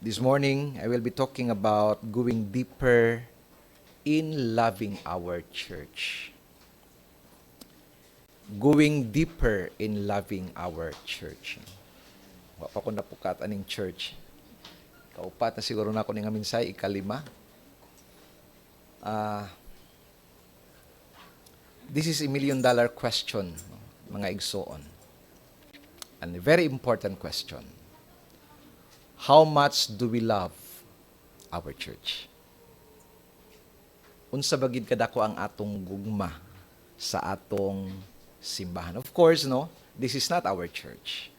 This morning, I will be talking about going deeper in loving our church. Going deeper in loving our church. Wa pa ko napukat aning church. Kaupat na siguro na ako ning minsay, ikalima. This is a $1,000,000 question, mga igsoon. And a very important question. How much do we love our church? Unsa bagid kadako ang atong gugma sa atong simbahan? Of course, this is not our church.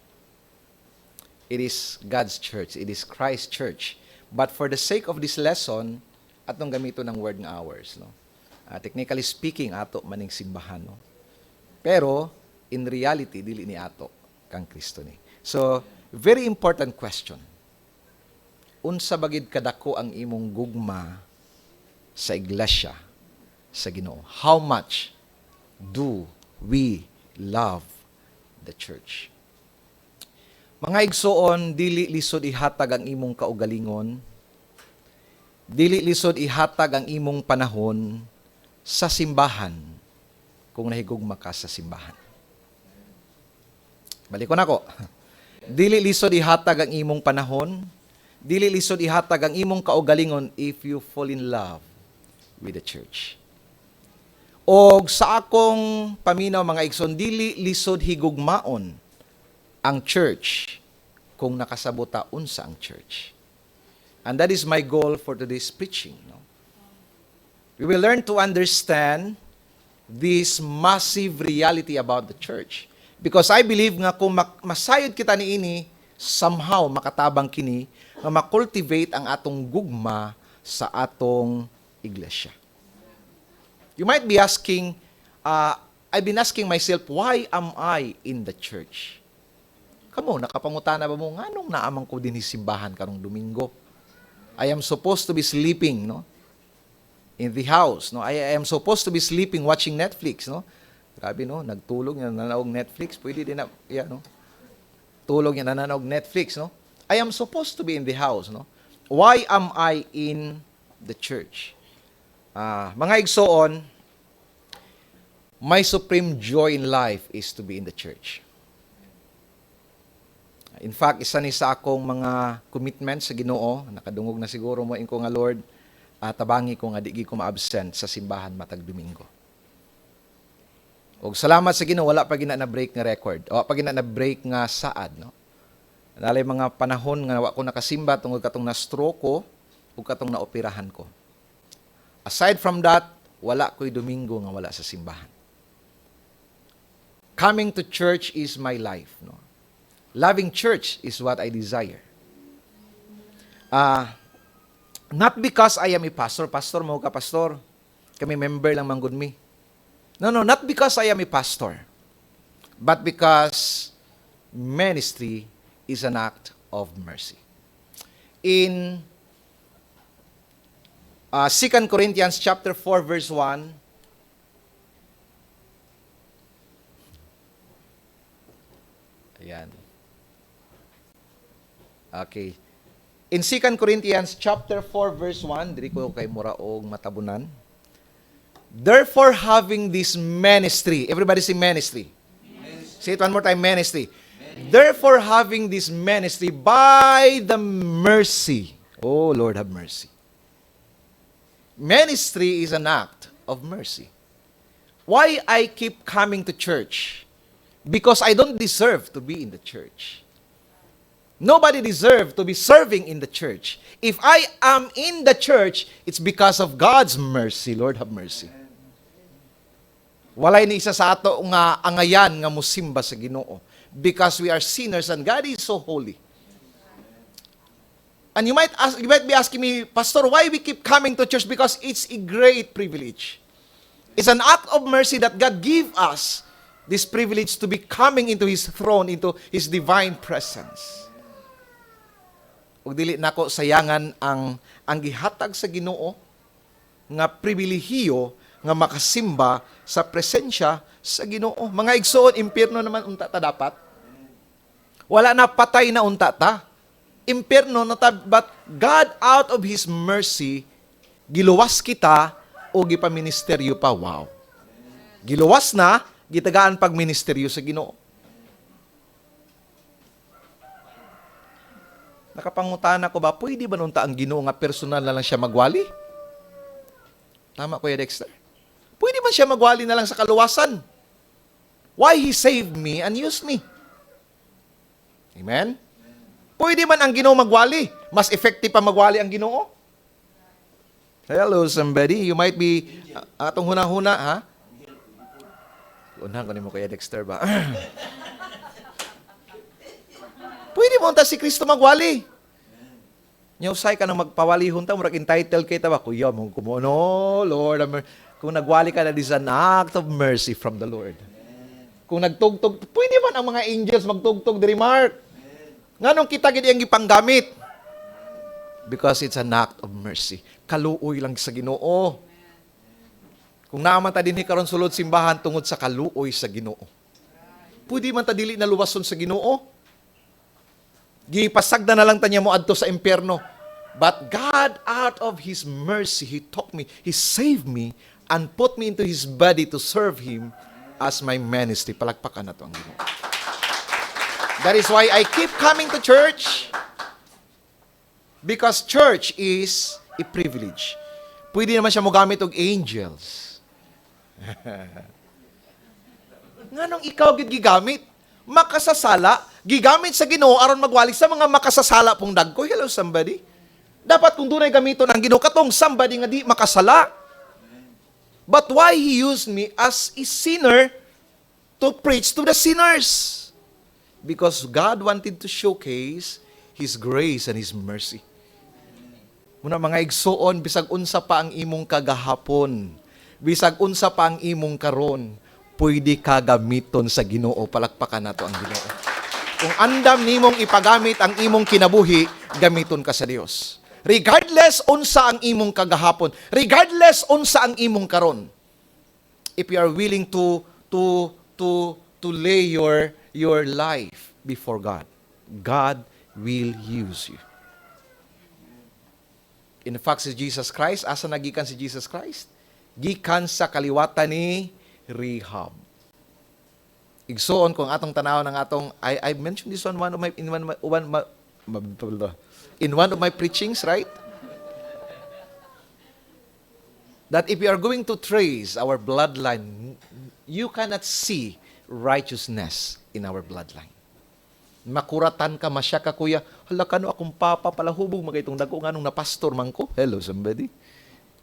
It is God's church. It is Christ's church. But for the sake of this lesson, atong gamito ng word nga ours, technically speaking, ato maning simbahan, Pero in reality, dili ni ato kang Kristo ni. So, very important question. Unsa bagid kadako ang imong gugma sa iglesia sa Ginoo? How much do we love the church? Mga igsoon, dili lisod ihatag ang imong kaugalingon, dili lisod ihatag ang imong panahon sa simbahan kung nahigugma ka sa simbahan. Balik ko na ko. Dili lisod ihatag ang imong panahon, dili lisod ihatag ang imong kaugalingon if you fall in love with the church. O sa akong paminaw mga igsoon, dili lisod higugmaon ang church kung nakasabuta unsa ang church. And that is my goal for today's preaching. We will learn to understand this massive reality about the church. Because I believe nga kung masayod kita niini, somehow makatabang kini, na makultivate ang atong gugma sa atong iglesia. You might be asking, I've been asking myself, why am I in the church? Kamo, nakapangutana ba mo, nganong naamang ko din simbahan karong Domingo? I am supposed to be sleeping, in the house, I am supposed to be sleeping watching Netflix, Grabe, nagtulog yan, nanaog Netflix, pwede din na, tulog yan, nanaog Netflix, I am supposed to be in the house, Why am I in the church? Mga igsoon, my supreme joy in life is to be in the church. In fact, isa ni sa akong mga commitments sa Ginoo, nakadungog na siguro mo ko nga Lord, tabangi ko nga di ko ma-absent sa simbahan matag Domingo. Og salamat sa Ginoo, wala pa gina na break nga record. O pa gina na break nga saad, Nalay mga panahon nga wa ko nakasimba tungod katong na-stroke ko ug katong naoperahan ko. Aside from that, wala ko'y Domingo nga wala sa simbahan. Coming to church is my life, Loving church is what I desire. Not because I am a pastor. Pastor mo ka, pastor. Kami member lang manggod mi. No, not because I am a pastor. But because ministry is an act of mercy. In 2 Corinthians chapter 4 verse 1, ayan. Okay. In 2 Corinthians chapter 4 verse 1, diri ko kay mura og matabunan. Therefore having this ministry, everybody say ministry. Say it one more time, ministry. Therefore having this ministry by the mercy. Oh Lord, have mercy. Ministry is an act of mercy. Why I keep coming to church? Because I don't deserve to be in the church. Nobody deserves to be serving in the church. If I am in the church, it's because of God's mercy. Lord, have mercy. Walay ni isa sa ato nga angayan nga musimba sa Ginoo. Because we are sinners and God is so holy. And you might be asking me, Pastor, why we keep coming to church? Because it's a great privilege. It's an act of mercy that God gave us this privilege to be coming into His throne, into His divine presence. Ug dili nako sayangan ang gihatag sa Ginoo nga pribilehiyo nga makasimba sa presensya sa Ginoo. Mga igsoon, impyerno naman unta ta dapat. Wala na patay na unta ta. impyerno, but God out of His mercy, giluwas kita o gipaministeryo pa. Wow. Giluwas na, gitagaan pag ministeryo sa Ginoo. Nakapangutana ko ba, pwede ba nung ang Ginoo nga personal na lang siya magwali? Tama, Kuya Dexter? Pwede ba siya magwali na lang sa kaluwasan? Why He saved me and used me? Amen? Pwede man ang Ginoo magwali? Mas effective pa magwali ang Ginoo? Hello, somebody. You might be, atong huna-huna, ha? Unahan ko ni mo, Kuya Dexter ba? Pwede mo si Kristo magwali. Nyusay ka nang magpawalihon ta, murag entitled kay ta ba? Kuya, mong kumuno, Lord. Kung nagwali ka na, this is an act of mercy from the Lord. Kung nagtugtog, pwede man ang mga angels magtugtog diri, Mark. Nganong kita gid ang gipanggamit? Because it's an act of mercy. Kaluoy lang sa Ginoo. Kung naaman ta dinhi karon sulod simbahan tungod sa kaluoy sa Ginoo. Pwede man ta dili na luwason sa Ginoo. Gipasagda na lang tanya mo adto sa impyerno. But God, out of His mercy, He took me, He saved me, and put me into His body to serve Him as my ministry. Palakpakan na to ang Ginoo. That is why I keep coming to church. Because church is a privilege. Pwede naman siya mogamit og angels. Nganong ikaw gid gigamit? Makasasala, gigamit sa Ginoo aron magwali sa mga makasasala pong dagko. Hello, somebody. Dapat kung dunay gamiton ang Ginoo katong somebody nga di makasala. But why He used me as a sinner to preach to the sinners? Because God wanted to showcase His grace and His mercy. Muna mga igsuon, bisag unsa pa ang imong kagahapon, bisag unsa pa ang imong karon, pwede ka gamiton sa Ginoo. Palakpakan nato ang Ginoo. Kung andam nimong ipagamit ang imong kinabuhi, gamiton ka sa Dios. Regardless unsa ang imong kagahapon, regardless unsa ang imong karon, if you are willing to lay your life before God, God will use you. In fact, si Jesus Christ, asa nagikan si Jesus Christ? Gikan sa kaliwatan ni Rehab. Igsoon kung atong tanaw ng atong I mentioned this on one of my preachings, right? That if you are going to trace our bloodline, you cannot see righteousness in our bloodline. Makuratan ka, masya ka, kuya, hala ka no, akong papa pala hubog magaytong dago nga nung napastor man ko. Hello, somebody.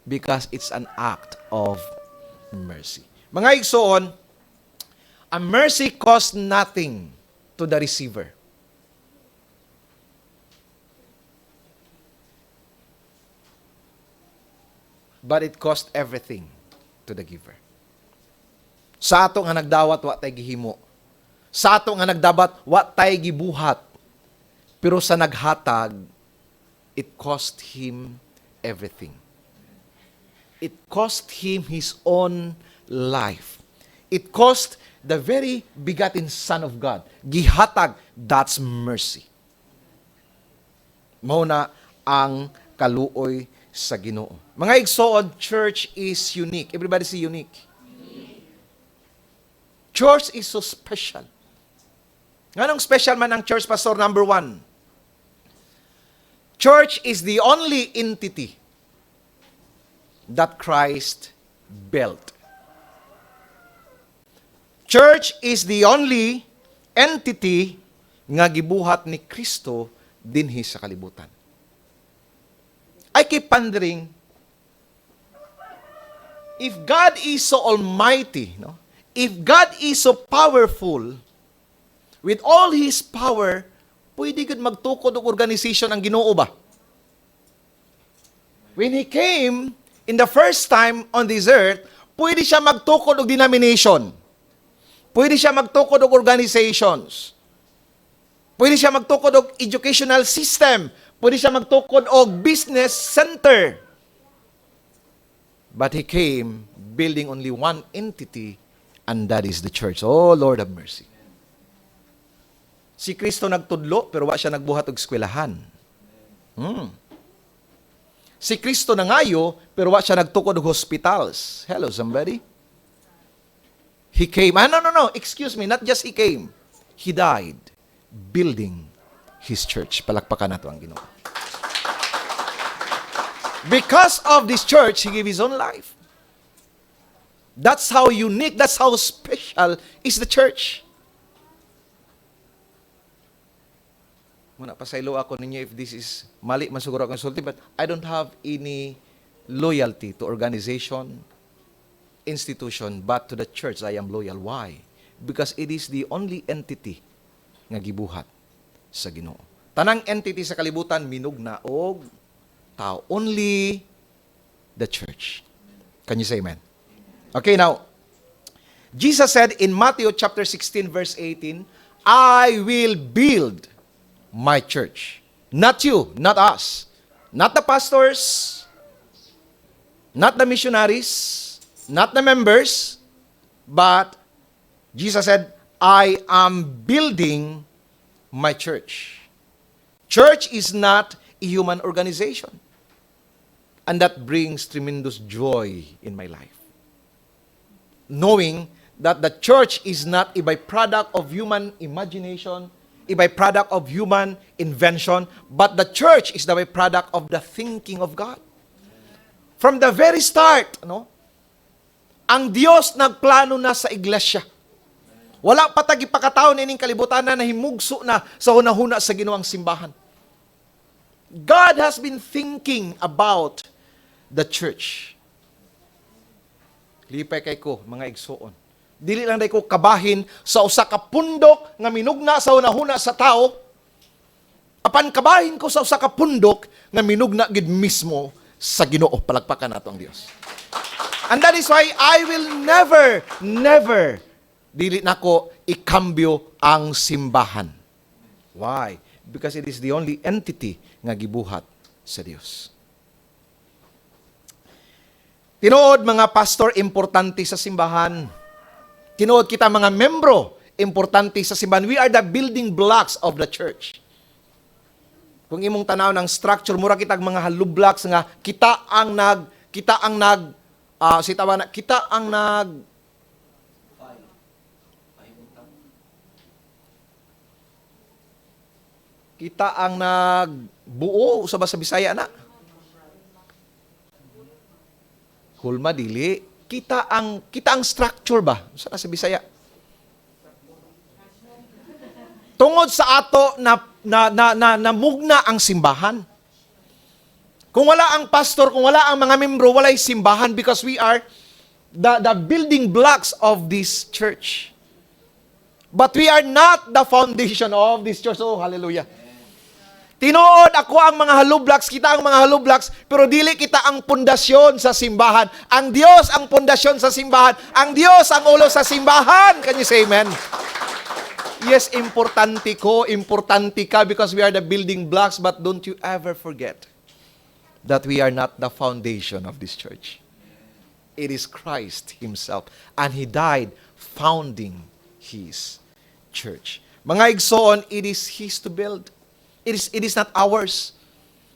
Because it's an act of mercy. Mga igsoon, a mercy costs nothing to the receiver. But it costs everything to the giver. Sa ato nga nagdawat, wa tay gihimo. Sa ato nga nagdabat, wa tay gibuhat. Pero sa naghatag, it cost Him everything. It cost Him His own life. It cost the very begotten Son of God. Gihatag, that's mercy. Mao na ang kaluoy sa Ginoo. Mga igsoon, church is unique. Everybody say unique. Church is so special. Nganong special man ang church, Pastor? Number 1. Church is the only entity that Christ built. Church is the only entity nga gibuhat ni Kristo dinhi sa kalibutan. I keep pondering, if God is so almighty, no? If God is so powerful, with all His power, pwede gud magtukod og organization ang Ginoo ba? When He came in the first time on this earth, pwede siya magtukod og denomination. Pwede siya magtukod og organizations. Pwede siya magtukod og educational system. Pwede siya magtukod og business center. But He came building only one entity, and that is the church. Oh, Lord of mercy. Si Kristo nagtudlo, pero wa siya nagbuhat og eskwelahan. Si Kristo nangayo, pero wa siya nagtukod og hospitals. Hello, somebody? He came. No. Excuse me. Not just he came. He died building His church. Palakpakan nato ang Ginoo. Because of this church, He gave His own life. That's how unique, that's how special is the church. Muna pasaylo ako ninyo if this is mali man siguro akong sulti, but I don't have any loyalty to organization, institution, but to the church I am loyal. Why? Because it is the only entity nga gibuhat sa Ginoo. Tanang entity sa kalibutan minugna og tao. Only the church. Can you say amen? Okay, now, Jesus said in Matthew chapter 16 verse 18, I will build my church. Not you, not us, not the pastors, not the missionaries, not the members, but Jesus said, I am building my church. Church is not a human organization. And that brings tremendous joy in my life. Knowing that the church is not a byproduct of human imagination, a byproduct of human invention, but the church is the byproduct of the thinking of God. From the very start, ang Dios nagplano na sa iglesia. Wala pa tagi pakataon ining kalibutan na himugso na sa hunahuna sa Ginoong simbahan. God has been thinking about the church. Lipay kay ko, mga igsoon. Dili lang day ko kabahin sa usa ka pundok nga minugna sa hunahuna sa tao. Apan kabahin ko sa usa ka pundok nga minugna gid mismo sa Ginoo. Palakpakan nato ang Dios. And that is why I will never dili nako ikambyo ang simbahan. Why? Because it is the only entity nga gibuhat sa Dios. Tinuod mga pastor, importante sa simbahan. Tinuod kita mga membro, importante sa simbahan. We are the building blocks of the church. Kung imong tanaw ng structure, mura kitag mga hollow blocks nga kita ang nagbuo sa Bisaya na. Kulma dili, kita ang structure ba sa Bisaya. Tungod sa ato na mugna ang simbahan. Kung wala ang pastor, kung wala ang mga membro, walay simbahan because we are the building blocks of this church. But we are not the foundation of this church. Oh, hallelujah. Tinuod ako ang mga hollow blocks, kita ang mga hollow blocks, pero dili kita ang pundasyon sa simbahan. Ang Diyos ang pundasyon sa simbahan. Ang Diyos ang ulo sa simbahan. Can you say amen? Yes, importante ka because we are the building blocks, but don't you ever forget that we are not the foundation of this church. It is Christ Himself, and He died founding His church. Mga igsoon, it is His to build. It is not ours.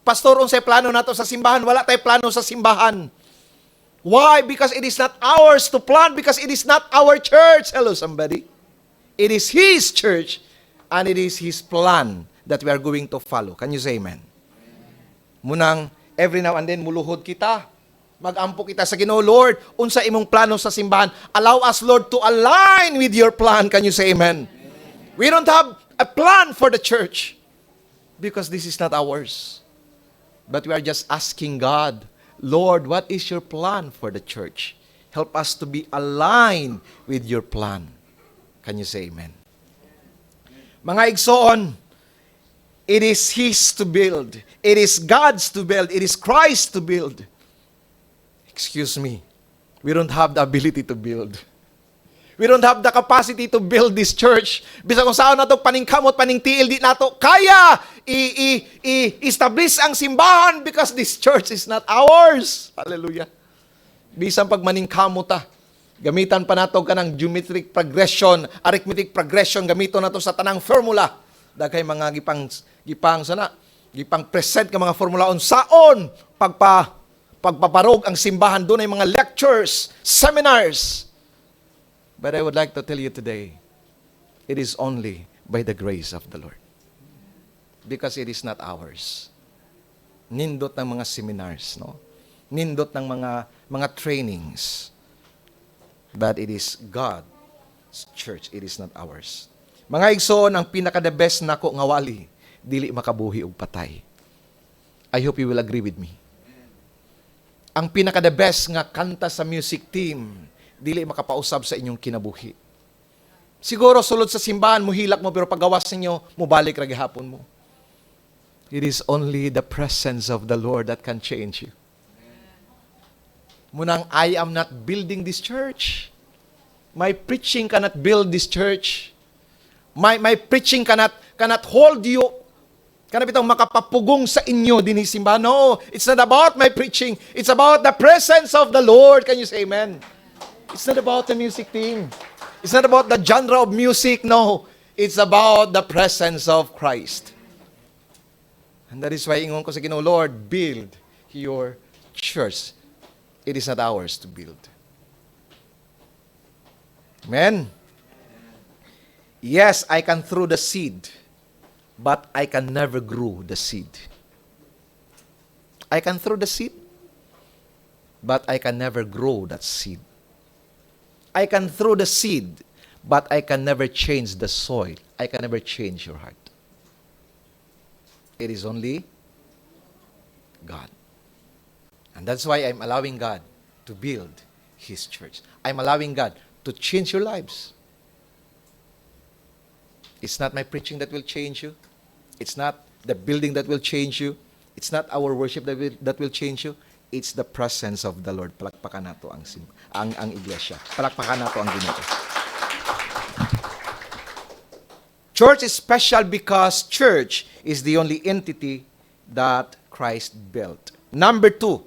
Pastor, unsay plano nato sa simbahan? Wala tay plano sa simbahan. Why? Because it is not ours to plan, because it is not our church. Hello, somebody. It is His church, and it is His plan that we are going to follow. Can you say amen? Munang, every now and then, muluhod kita. Mag-ampo kita sa Ginoo, Lord, unsa imong plano sa simbahan? Allow us, Lord, to align with your plan. Can you say amen? We don't have a plan for the church because this is not ours. But we are just asking God, Lord, what is your plan for the church? Help us to be aligned with your plan. Can you say amen? Mga igsoon, it is His to build. It is God's to build. It is Christ to build. Excuse me. We don't have the ability to build. We don't have the capacity to build this church. Bisa kung saan nato paningkamot, paningtiil, di nato kaya i-establish ang simbahan because this church is not ours. Hallelujah. Bisan pag maningkamot gamitan pa nato kanang geometric progression, arithmetic progression, gamito nato sa tanang formula. Daghay mga gipang Gipang present ka mga formula unsaon pagpaparog ang simbahan doon ay mga lectures, seminars. But I would like to tell you today, it is only by the grace of the Lord. Because it is not ours. Nindot ng mga seminars, no? Nindot ng mga trainings. But it is God's church, it is not ours. Mga igsoon, ang pinaka-the best nako nga wali, dili makabuhi og patay. I hope you will agree with me. Ang pinaka-the best nga kanta sa music team, dili makapausab sa inyong kinabuhi. Siguro sulod sa simbahan, muhilak mo, pero paggawas ninyo, mubalik ra gihapon mo. It is only the presence of the Lord that can change you. Munang, I am not building this church. My preaching cannot build this church. My preaching cannot hold you. Kanang bitong makapapugong sa inyo din simbahan. No, it's not about my preaching. It's about the presence of the Lord. Can you say amen? It's not about the music team. It's not about the genre of music. No, it's about the presence of Christ. And that is why ingon ko sa Ginoo, Lord, build your church. It is not ours to build. Amen? Yes, I can throw the seed, but I can never grow the seed. I can throw the seed, but I can never grow that seed. I can throw the seed, but I can never change the soil. I can never change your heart. It is only God. And that's why I'm allowing God to build His church. I'm allowing God to change your lives. It's not my preaching that will change you. It's not the building that will change you. It's not our worship that will change you. It's the presence of the Lord. Palakpakan nato ang iglesia. Palakpakan nato ang Ginoo. Church is special because church is the only entity that Christ built. Number 2,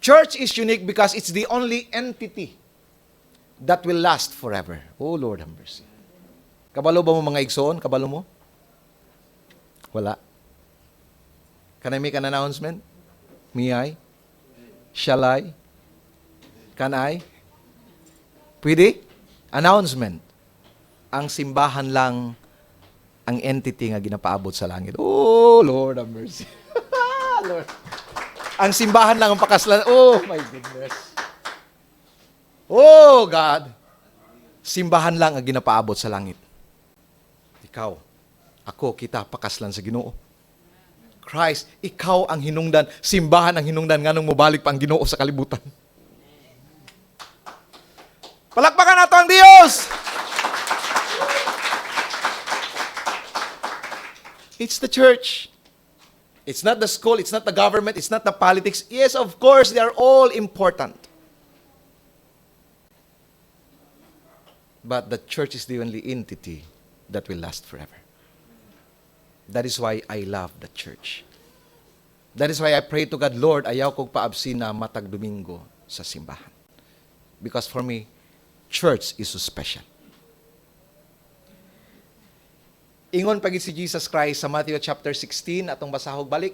church is unique because it's the only entity that will last forever. Oh, Lord have mercy. Kabalo ba mo mga igsoon? Kabalo mo? Wala. Can I make an announcement? May I? Shall I? Can I? Pwede? Announcement. Ang simbahan lang ang entity nga ginapaabot sa langit. Oh, Lord have mercy. Lord. Ang simbahan lang ang pakaslan. Oh, my goodness. Oh, God. Simbahan lang ang ginapaabot sa langit. Ikaw, ako, kita, pakaslan sa Ginoo. Christ, ikaw ang hinungdan. Simbahan ang hinungdan nga nung mubalik pa ang Ginoo sa kalibutan. Palakpakan nato ang Diyos! It's the church. It's not the school, it's not the government, it's not the politics. Yes, of course, they are all important. But the church is the only entity that will last forever. That is why I love the church. That is why I pray to God, Lord, ayaw kong paabsin na matag Domingo sa simbahan. Because for me, church is so special. Ingon pagit si Jesus Christ sa Matthew chapter 16, atong basahog balik.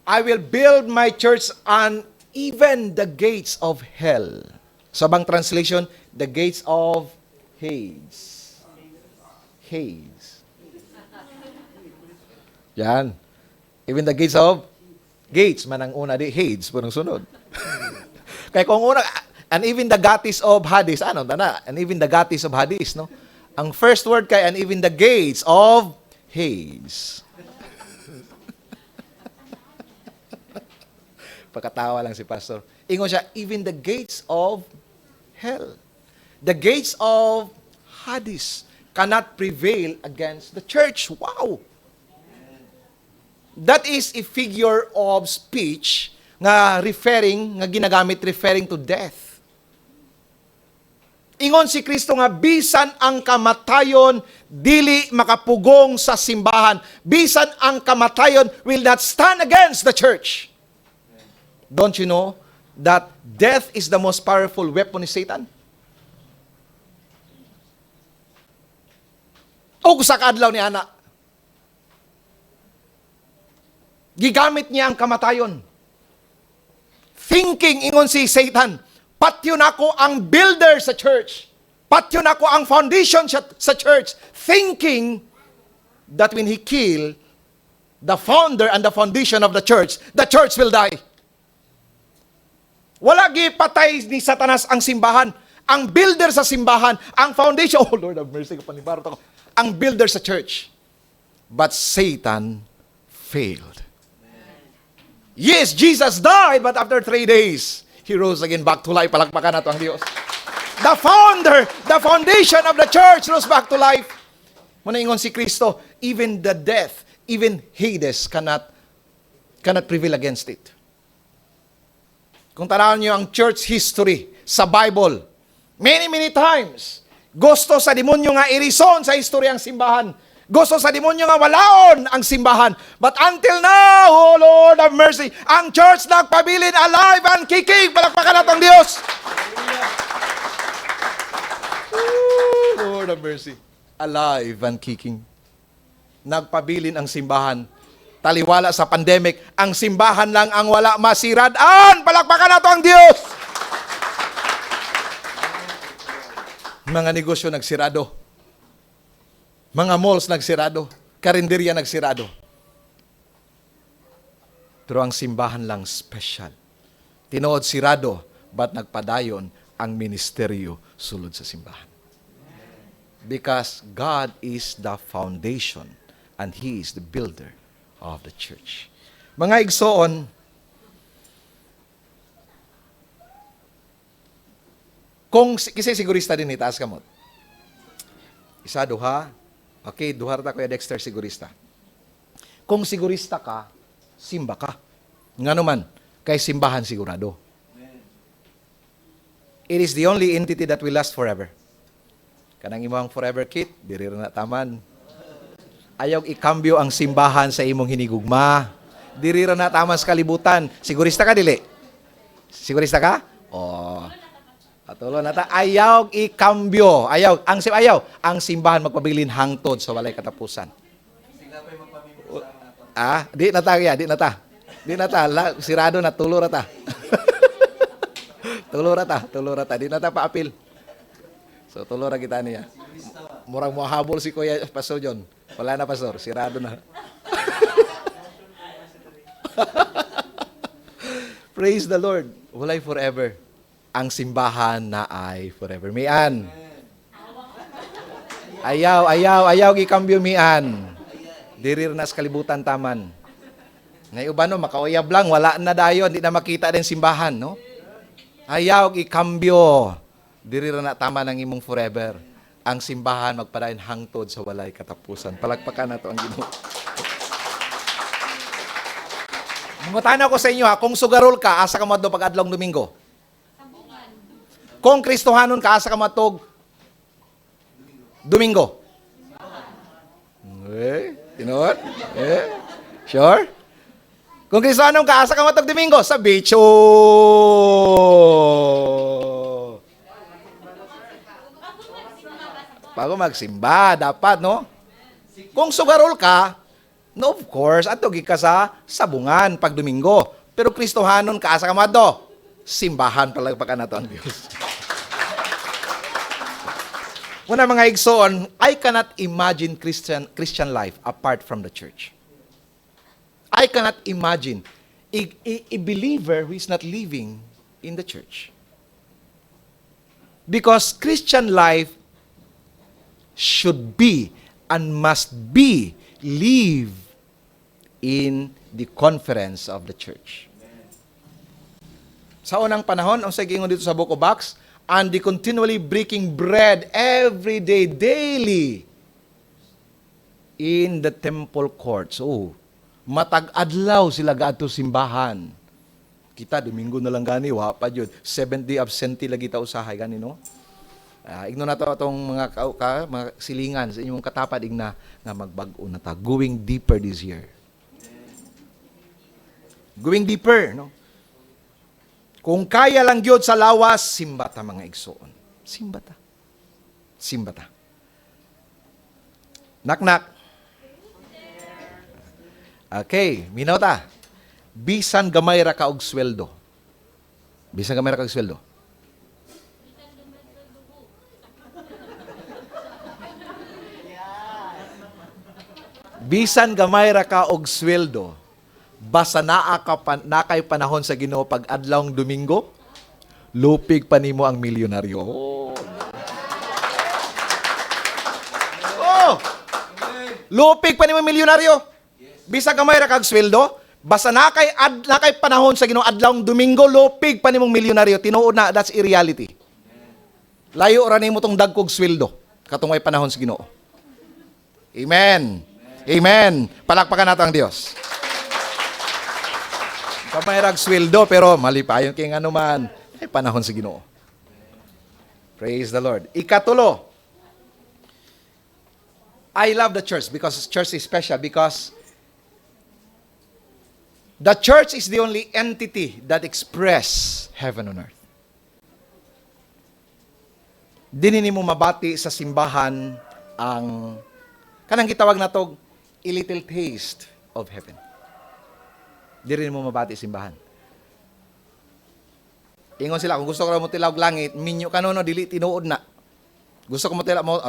I will build my church on even the gates of hell. Sa bang translation, the gates of Hades. Hades. Yan. Even the gates of gates, manang una di, Hades, punong sunod. Kaya kung una, and even the gates of Hades, ano, na, and even the gates of Hades, no? Ang first word kay, and even the gates of Hades. Pagkatawa lang si pastor. Ingon siya, even the gates of hell. The gates of Hades cannot prevail against the church. Wow! That is a figure of speech nga ginagamit referring to death. Ingon si Kristo nga, bisan ang kamatayon, dili makapugong sa simbahan. Bisan ang kamatayon will not stand against the church. Don't you know that death is the most powerful weapon ni Satan? O sa kaadlaw ni ana, Gigamit niya ang kamatayon. Thinking, ingon si Satan, patyon ako ang builder sa church. Patyon ako ang foundation sa church. Thinking that when he kill the founder and the foundation of the church will die. Wala gipatay ni Satanas ang simbahan. Ang builder sa simbahan, ang foundation, oh Lord have mercy, kapanibarot ako. Ang builder sa church. But Satan failed. Yes, Jesus died, but after 3 days, He rose again back to life. Palakpakan nato ang Diyos. The founder, the foundation of the church rose back to life. Muna ingon si Kristo, even the death, even Hades cannot prevail against it. Kung tanawan niyo ang church history sa Bible, many times, gusto sa demonyo nga irison sa history ang simbahan. Gusto sa demonyo nga walaon ang simbahan. But until now, oh Lord have mercy, ang church nagpabilin alive and kicking. Palakpakan nato ang Diyos. Lord have mercy. Alive and kicking. Nagpabilin ang simbahan. Taliwala sa pandemic, ang simbahan lang ang wala masiradaan. Palakpakan nato ang Diyos. Mga negosyo nagsirado. Mga malls nagsirado. Karinderya nagsirado. Pero ang simbahan lang special. Tinuod sirado, but nagpadayon ang ministeryo sulod sa simbahan. Because God is the foundation and He is the builder of the church. Mga igsoon, kung kasi sigurista din itaas kamot. Isa, duha. Okay, duha ta Kuya Dexter sigurista. Kung sigurista ka, simba ka. Nga naman, kay simbahan sigurado. It is the only entity that will last forever. Kanang imong forever kit, diri na taman. Ayaw ikambyo ang simbahan sa imong hinigugma. Diri ra na taman sa kalibutan. Sigurista ka dili? Sigurista ka? Oh. Atulo na ta. Ayaw ikambyo. Ayaw ang simbahan magpabilin hangtod sa walay katapusan. Di na ta ya, di na ta. Di na ta, sirado na tulo ra ta. Tulo ra ta. Di na ta paapil. So, tulo ra kita niya. Murang mo habol si Kuya Pastor John. Wala na, Pastor. Sirado na. Praise the Lord. Walay forever. Ang simbahan na ay forever. Mian. Ayaw, gikambyo mian. Dirir na sa kalibutan taman. Ngayon ba no, makauyab lang, wala na dayon, hindi na makita din simbahan, no? Ayaw, gikambyo. Diri na tama ng imong forever. Ang simbahan magpadayon hangtod sa walay katapusan. Palakpakan na to ang Ginoo. Mungutana ko sa inyo ha, kung sugarol ka, asa ka madto pag adlong Domingo? Kung Kristohanon ka, asa ka matog Domingo? Tinuod? Sure? Kung Kristohanon ka, asa ka matog Domingo? Sa beach. Bago magsimba, dapat, no? Kung sugarol ka, no, of course, ato ka sa sabungan pag Domingo. Pero Kristohanon ka, asa ka madto? Simbahan palagpakan nato ang Diyos. Una mga igsoon, I cannot imagine Christian life apart from the church. I cannot imagine a believer who is not living in the church. Because Christian life should be and must be live in the conference of the church. Sa unang panahon, ang sagingon dito sa Book of Acts, and they continually breaking bread every day, daily, in the temple courts. Oh, matag-adlaw sila gaadto simbahan. Kita, Domingo na lang gani, wa pa yun. 7-day absentee lagi ta usahay, gani, no? Igno na to itong mga silingan sa inyong katapad igna nga magbago na ta. Going deeper this year. Going deeper, no? Kung kaya lang gyud sa lawas, simba ta mga igsoon. Simba ta. Simba ta. Knock knock. Okay, minaw ta. Bisan gamay ra ka og sweldo. Bisan gamay ra ka og sweldo. Bisan gamay ra ka og sweldo, basta nakay panahon sa Ginoo pag adlawng Domingo, lupig pa nimo ang milyonaryo. Oh! Lupig pa nimo ang milyonaryo. Bisa gamay ra kag sweldo, basta nakay panahon sa Ginoo adlawng Domingo, lupig pa nimong milyonaryo. Tinuod na, that's a reality. Layo ra nimo tong dagkog sweldo katong may panahon sa Ginoo. Amen. Amen. Palakpakan nato ang Dios. Kamayarag sweldo pero malipayon kay ano man ay panahon sa Ginoo. Praise the Lord. Ikatulo. I love the church because church is special because the church is the only entity that express heaven on earth. Dinini mo mabati sa simbahan ang kanang gitawag natog a little taste of heaven. Di rin mo mabati simbahan. Ingon sila, kung gusto ka mo tilaw langit, minyo ka no, dili tinuod na. Gusto ka mo tilaw mo,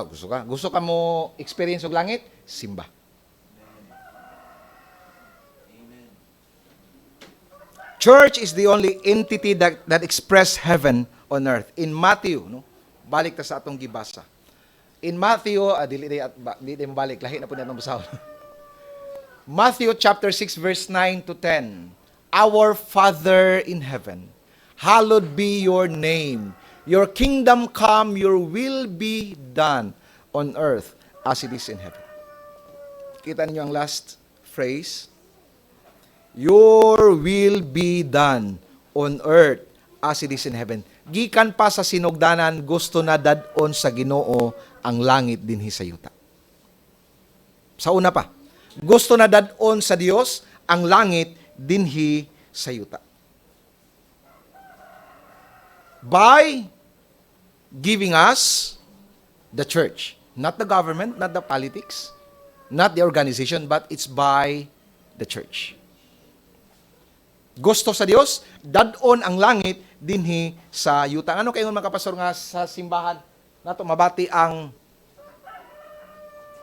gusto ka mo experience og langit, simba. Amen. Church is the only entity that express heaven on earth. In Matthew, no? Balik ta sa atong gibasa. In Matthew, dili mo balik, lahi na po niya itong basahon. Matthew chapter 6 verse 9 to 10. Our Father in heaven, hallowed be your name. Your kingdom come, your will be done on earth as it is in heaven. Kita niyo ang last phrase? Your will be done on earth as it is in heaven. Gikan pa sa sinugdanan, gusto na dadon sa Ginoo ang langit dinhi sa yuta. Sa una pa, gusto na dadon sa Dios ang langit dinhi sa yuta. By giving us the church, not the government, not the politics, not the organization, but it's by the church. Gusto sa Dios, dadon ang langit dinhi sa yuta. Ano kayo mga kapastor nga sa simbahan nato mabati ang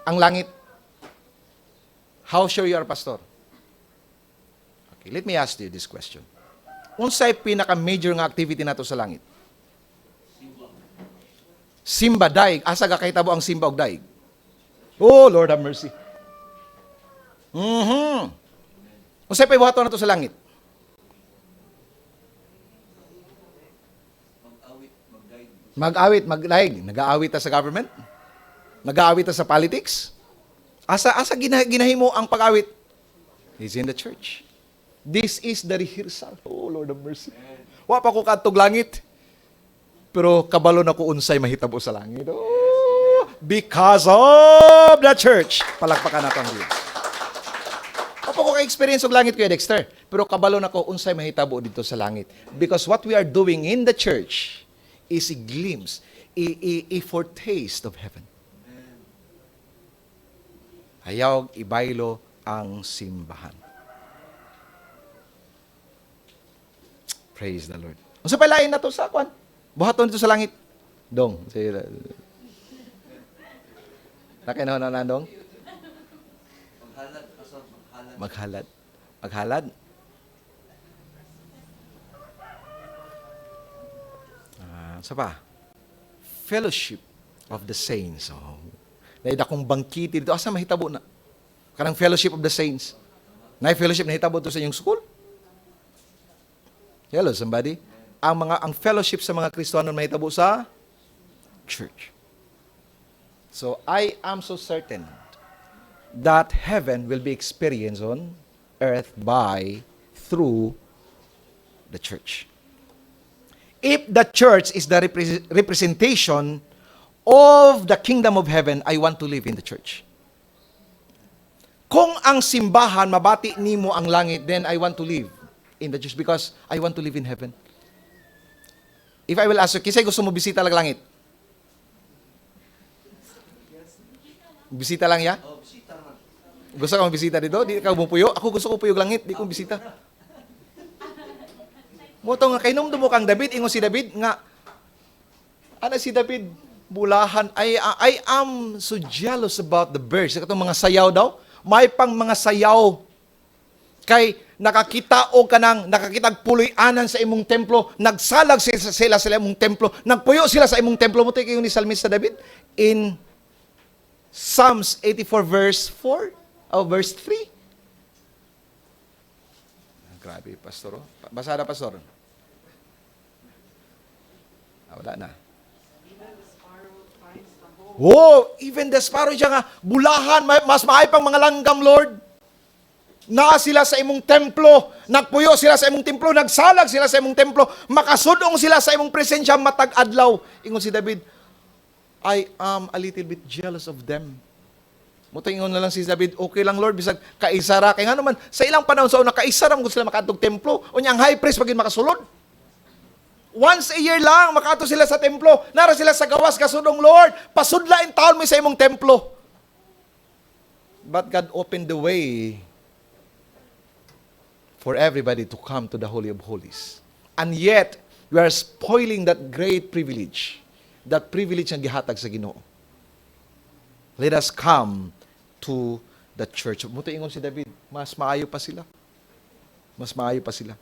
langit? How sure you are, pastor? Okay, let me ask you this question. Unsay pinaka-major nga activity nato sa langit? Simba, daig. Asa ka kahitabo ang simba og daig? Oh, Lord have mercy. Unsay pa ibuhaton nato sa langit? Mag-awit, magdaig. Nag-aawit ta sa government? Nag-aawit ta sa politics? Asa ginahimo ang pag-awit? Is in the church. This is the rehearsal. Oh, Lord of mercy. Wa pa ko kadtog langit. Pero kabalo na ko unsay mahitabo sa langit. Oh, because of the church. Palakpakan nato ang Diyos. Wa pa ko ka-experience og langit, Kuya Dexter. Pero kabalo na ko unsay mahitabo dito sa langit. Because what we are doing in the church is a glimpse, a foretaste of heaven. Ayaw ibaylo ang simbahan. Praise the Lord. Unsa pa lain na to sa kwan? Buhaton dito sa langit. Dong. Nakinaw na dong? Maghalad. Maghalad? Sa pa? Fellowship of the saints. Oh. Naida kong bangkiti dito. Asa mahitabo na? Kanang fellowship of the saints. Na-fellowship nahitabo to sa inyong school? Hello, somebody? Ang fellowship sa mga Kristohanon mahitabo sa church. So, I am so certain that heaven will be experienced on earth through the church. If the church is the representation of the kingdom of heaven, I want to live in the church. Kung ang simbahan mabati nimo ang langit, then I want to live in the church because I want to live in heaven. If I will ask you, kisay gusto mo bisita lang langit? Bisita lang ya? Gusto ka bisita dito? Di ka bumupuyo? Ako gusto ko puyog langit, di ko bisita. Moto nga, kainom mo kang David, ingon si David, nga, ano si David? Bulahan, I am so jealous about the birds. Katong mga sayaw daw, may pang mga sayaw. Kay nakakita o kanang nakakitag puloy-anan sa imong templo, nagsalag sila sa imong templo, nagpuyo sila sa imong templo. Mo tayo ni Salmista David in Psalms 84 verse 4 o verse 3. Grabe, pastor. Basa na, pastor. Wala na. Oh, even the sparrow siya nga, bulahan, mas maay pang mga langgam, Lord. Naa sila sa imong templo, nagpuyo sila sa imong templo, nagsalag sila sa imong templo, makasudong sila sa imong presensya matag adlaw. Ingon si David, I am a little bit jealous of them. Mutingon na lang si David, okay lang Lord, bisag kaisara. Kaya nga naman, sa ilang panahon sa una, kaisara mo sila makatog templo. O niyang high priest pagin makasulod. Once a year lang, makato sila sa templo. Nara sila sa gawas, kasudong Lord, pasudlain taon mo sa imong templo. But God opened the way for everybody to come to the Holy of Holies. And yet, we are spoiling that great privilege. That privilege ang gihatag sa Ginoo. Let us come to the church. Muto ingon si David, mas maayo pa sila. Mas maayo pa sila.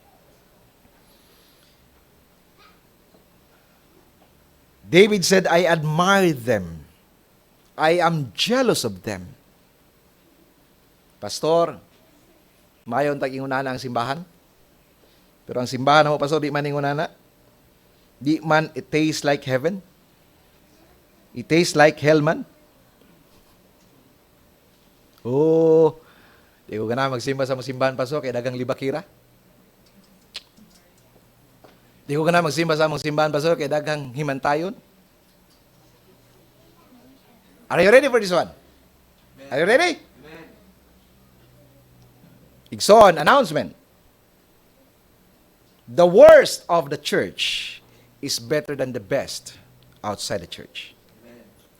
David said, I admire them. I am jealous of them. Pastor, mayon tag ingunana ang simbahan. Pero ang simbahan mo, pastor, di man ingunana. Di man it tastes like heaven. It tastes like hell man. Oh, di ko na magsimba sa simbahan, pastor, kay dagang libakira. Di ko na magsimba sa simbahan, pastor, kay dagang himantayon. Are you ready for this one? Are you ready? Igsoon, announcement. The worst of the church is better than the best outside the church.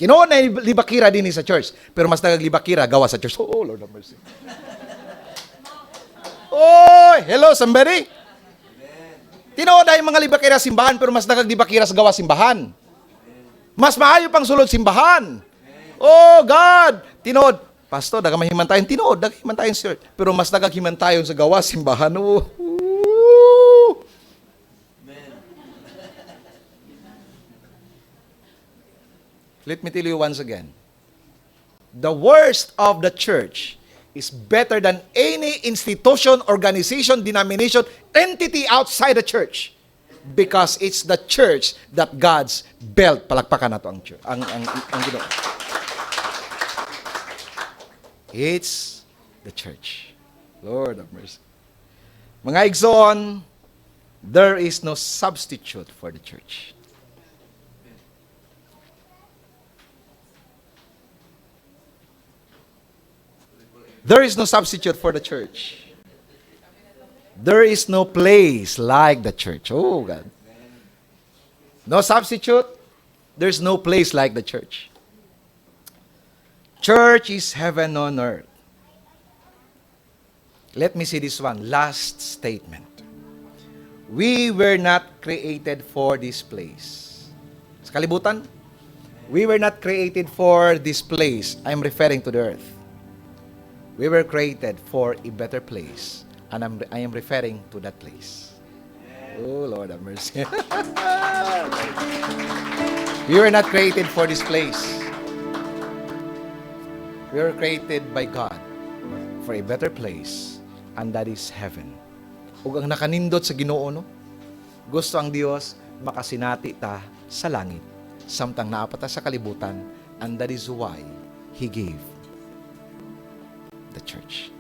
Kinoon na libakira din sa church, pero mas nagaglibakira gawa sa church. Oh, Lord have mercy. Oh, hello somebody. Tinood na yung mga libakira simbahan, pero mas nagaglibakira sa gawa simbahan. Mas maayo pang sulod simbahan. Oh, God! Tinood, pastor, dagamahimantayon. Tinood, dagamahimantayon sir. Pero mas nagaghimantayon sa gawa simbahan. Oh. Let me tell you once again. The worst of the church is better than any institution, organization, denomination, entity outside the church. Because it's the church that God's built. Palakpakan na to ang church. Ang Ginoo. It's the church. Lord of mercy. Mga igsoon, there is no substitute for the church. There is no substitute for the church. There is no place like the church. Oh, God. No substitute. There's no place like the church. Church is heaven on earth. Let me see this one. Last statement. We were not created for this place. Sa kalibutan, we were not created for this place. I'm referring to the earth. We were created for a better place. And I am referring to that place. Oh, Lord have mercy. We were not created for this place. We were created by God for a better place. And that is heaven. Ug ang nakanindot sa Ginoo, no? Gusto ang Dios makasinati ta sa langit. Samtang naapata sa kalibutan. And that is why He gave the church.